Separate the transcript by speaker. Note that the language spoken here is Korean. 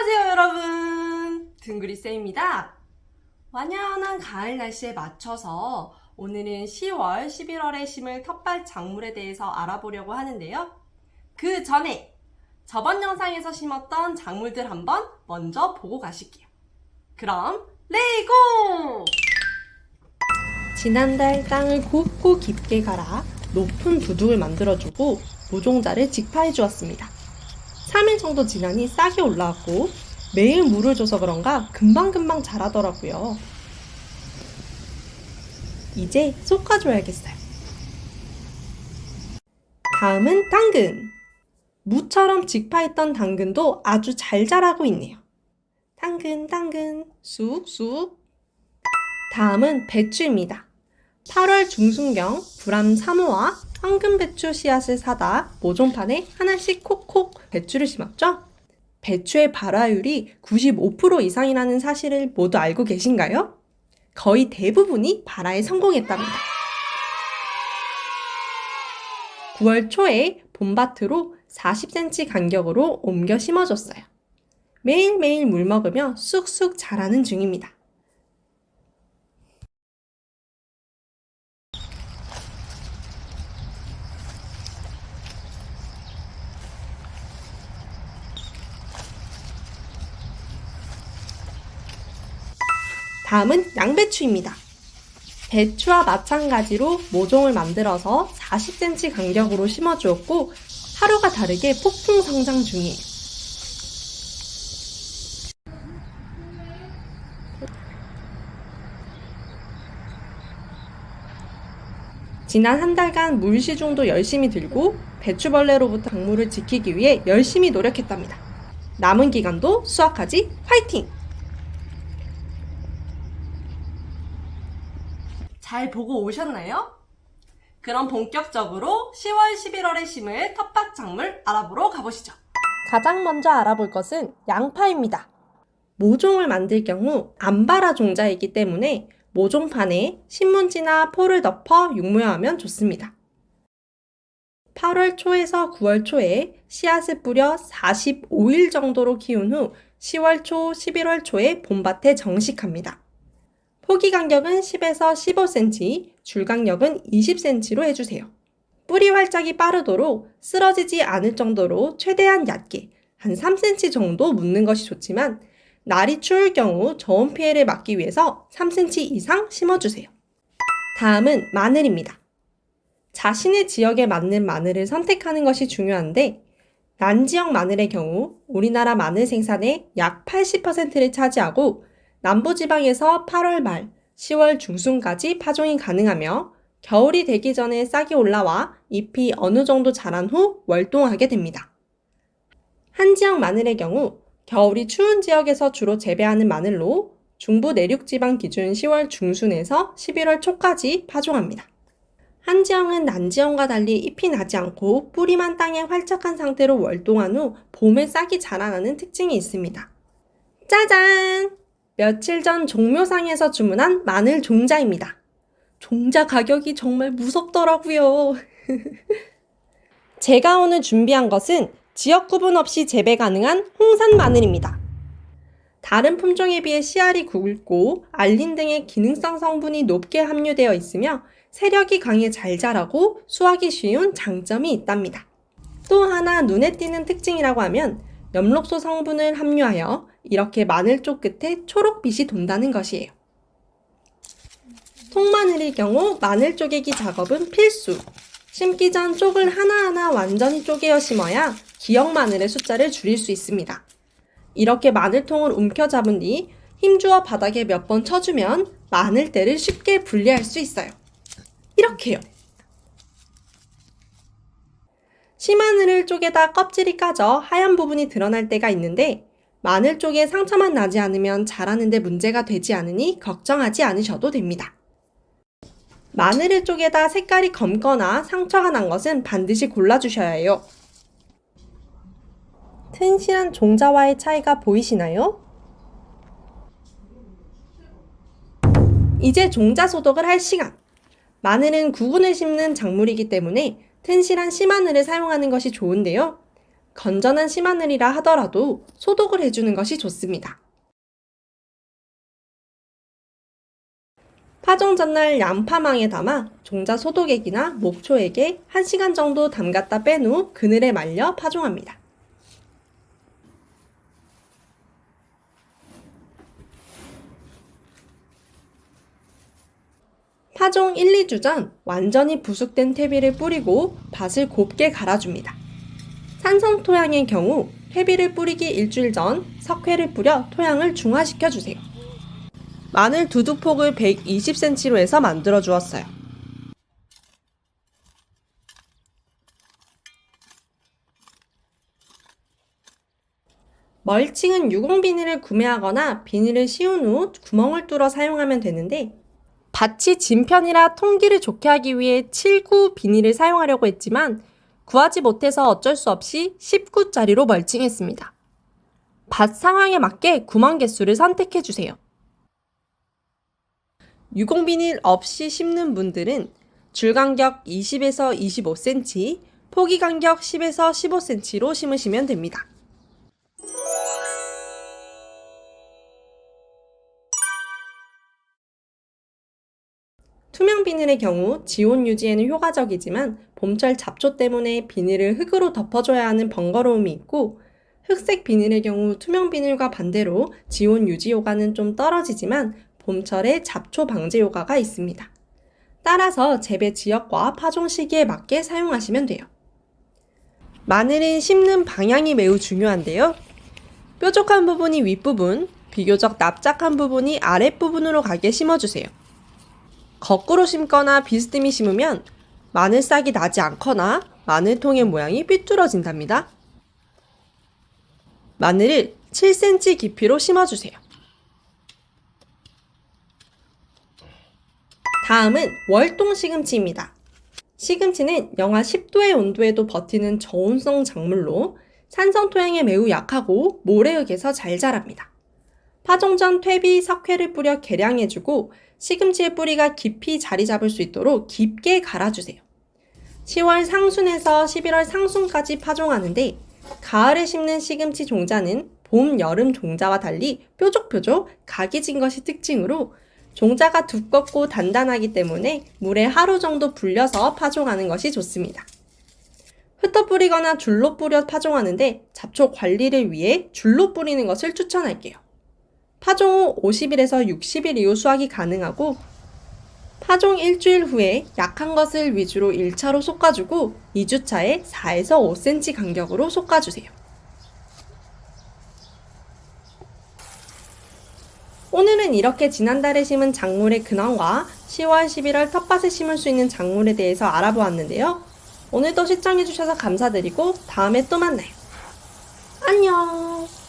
Speaker 1: 안녕하세요 여러분, 둥그리쌤입니다. 완연한 가을 날씨에 맞춰서 오늘은 10월, 11월에 심을 텃밭 작물에 대해서 알아보려고 하는데요. 그 전에 저번 영상에서 심었던 작물들 한번 먼저 보고 가실게요. 그럼 레이고! 지난달 땅을 곱고 깊게 갈아 높은 두둑을 만들어주고 모종자를 직파해 주었습니다. 3일 정도 지나니 싹이 올라왔고 매일 물을 줘서 그런가 금방금방 자라더라고요. 이제 솎아줘야겠어요. 다음은 당근. 무처럼 직파했던 당근도 아주 잘 자라고 있네요. 당근 쑥쑥. 다음은 배추입니다. 8월 중순경 불암 3호와 황금 배추 씨앗을 사다 모종판에 하나씩 콕콕 배추를 심었죠? 배추의 발화율이 95% 이상이라는 사실을 모두 알고 계신가요? 거의 대부분이 발화에 성공했답니다. 9월 초에 봄밭으로 40cm 간격으로 옮겨 심어줬어요. 매일매일 물 먹으며 쑥쑥 자라는 중입니다. 다음은 양배추입니다. 배추와 마찬가지로 모종을 만들어서 40cm 간격으로 심어주었고 하루가 다르게 폭풍 성장 중이에요. 지난 한 달간 물시중도 열심히 들고 배추벌레로부터 작물을 지키기 위해 열심히 노력했답니다. 남은 기간도 수확하지 화이팅! 잘 보고 오셨나요? 그럼 본격적으로 10월, 11월에 심을 텃밭 작물 알아보러 가보시죠. 가장 먼저 알아볼 것은 양파입니다. 모종을 만들 경우 암바라 종자이기 때문에 모종판에 신문지나 포를 덮어 육묘하면 좋습니다. 8월 초에서 9월 초에 씨앗을 뿌려 45일 정도로 키운 후 10월 초, 11월 초에 봄밭에 정식합니다. 포기 간격은 10에서 15cm, 줄 간격은 20cm로 해주세요. 뿌리 활짝이 빠르도록 쓰러지지 않을 정도로 최대한 얕게 한 3cm 정도 묻는 것이 좋지만 날이 추울 경우 저온 피해를 막기 위해서 3cm 이상 심어주세요. 다음은 마늘입니다. 자신의 지역에 맞는 마늘을 선택하는 것이 중요한데 난지역 마늘의 경우 우리나라 마늘 생산의 약 80%를 차지하고 남부지방에서 8월 말, 10월 중순까지 파종이 가능하며 겨울이 되기 전에 싹이 올라와 잎이 어느 정도 자란 후 월동하게 됩니다. 한 지역 마늘의 경우 겨울이 추운 지역에서 주로 재배하는 마늘로 중부 내륙지방 기준 10월 중순에서 11월 초까지 파종합니다. 한 지역은 난지역과 달리 잎이 나지 않고 뿌리만 땅에 활착한 상태로 월동한 후 봄에 싹이 자라나는 특징이 있습니다. 짜잔! 며칠 전 종묘상에서 주문한 마늘 종자입니다. 종자 가격이 정말 무섭더라고요. 제가 오늘 준비한 것은 지역 구분 없이 재배 가능한 홍산 마늘입니다. 다른 품종에 비해 씨알이 굵고 알린 등의 기능성 성분이 높게 함유되어 있으며 세력이 강해 잘 자라고 수확이 쉬운 장점이 있답니다. 또 하나 눈에 띄는 특징이라고 하면 엽록소 성분을 함유하여 이렇게 마늘 쪽 끝에 초록빛이 돈다는 것이에요. 통마늘의 경우 마늘 쪼개기 작업은 필수. 심기 전 쪽을 하나하나 완전히 쪼개어 심어야 기역 마늘의 숫자를 줄일 수 있습니다. 이렇게 마늘통을 움켜잡은 뒤 힘주어 바닥에 몇 번 쳐주면 마늘대를 쉽게 분리할 수 있어요. 이렇게요. 시마늘을 쪼개다 껍질이 까져 하얀 부분이 드러날 때가 있는데 마늘 쪽에 상처만 나지 않으면 자라는데 문제가 되지 않으니 걱정하지 않으셔도 됩니다. 마늘을 쪼개다 색깔이 검거나 상처가 난 것은 반드시 골라주셔야 해요. 튼실한 종자와의 차이가 보이시나요? 이제 종자 소독을 할 시간! 마늘은 구근을 심는 작물이기 때문에 튼실한 씨마늘을 사용하는 것이 좋은데요. 건전한 씨마늘이라 하더라도 소독을 해주는 것이 좋습니다. 파종 전날 양파망에 담아 종자 소독액이나 목초액에 1시간 정도 담갔다 뺀 후 그늘에 말려 파종합니다. 파종 1, 2주 전 완전히 부숙된 퇴비를 뿌리고 밭을 곱게 갈아줍니다. 산성 토양의 경우 퇴비를 뿌리기 일주일 전 석회를 뿌려 토양을 중화시켜주세요. 마늘 두둑폭을 120cm로 해서 만들어 주었어요. 멀칭은 유공 비닐을 구매하거나 비닐을 씌운 후 구멍을 뚫어 사용하면 되는데 밭이 진 편이라 통기를 좋게 하기 위해 7구 비닐을 사용하려고 했지만 구하지 못해서 어쩔 수 없이 10구짜리로 멀칭했습니다. 밭 상황에 맞게 구멍 개수를 선택해 주세요. 유공 비닐 없이 심는 분들은 줄 간격 20에서 25cm, 포기 간격 10에서 15cm로 심으시면 됩니다. 투명 비닐의 경우 지온 유지에는 효과적이지만 봄철 잡초 때문에 비닐을 흙으로 덮어줘야 하는 번거로움이 있고, 흑색 비닐의 경우 투명 비닐과 반대로 지온 유지 효과는 좀 떨어지지만 봄철에 잡초 방제 효과가 있습니다. 따라서 재배 지역과 파종 시기에 맞게 사용하시면 돼요. 마늘은 심는 방향이 매우 중요한데요. 뾰족한 부분이 윗부분, 비교적 납작한 부분이 아랫부분으로 가게 심어주세요. 거꾸로 심거나 비스듬히 심으면 마늘싹이 나지 않거나 마늘통의 모양이 삐뚤어진답니다. 마늘을 7cm 깊이로 심어주세요. 다음은 월동 시금치입니다. 시금치는 영하 10도의 온도에도 버티는 저온성 작물로 산성 토양에 매우 약하고 모래흙에서 잘 자랍니다. 파종 전 퇴비, 석회를 뿌려 개량해주고 시금치의 뿌리가 깊이 자리 잡을 수 있도록 깊게 갈아주세요. 10월 상순에서 11월 상순까지 파종하는데 가을에 심는 시금치 종자는 봄, 여름 종자와 달리 뾰족뾰족 각이 진 것이 특징으로 종자가 두껍고 단단하기 때문에 물에 하루 정도 불려서 파종하는 것이 좋습니다. 흩어 뿌리거나 줄로 뿌려 파종하는데 잡초 관리를 위해 줄로 뿌리는 것을 추천할게요. 파종 후 50일에서 60일 이후 수확이 가능하고 파종 일주일 후에 약한 것을 위주로 1차로 솎아주고 2주차에 4에서 5cm 간격으로 솎아주세요. 오늘은 이렇게 지난달에 심은 작물의 근황과 10월, 11월 텃밭에 심을 수 있는 작물에 대해서 알아보았는데요. 오늘도 시청해주셔서 감사드리고 다음에 또 만나요. 안녕!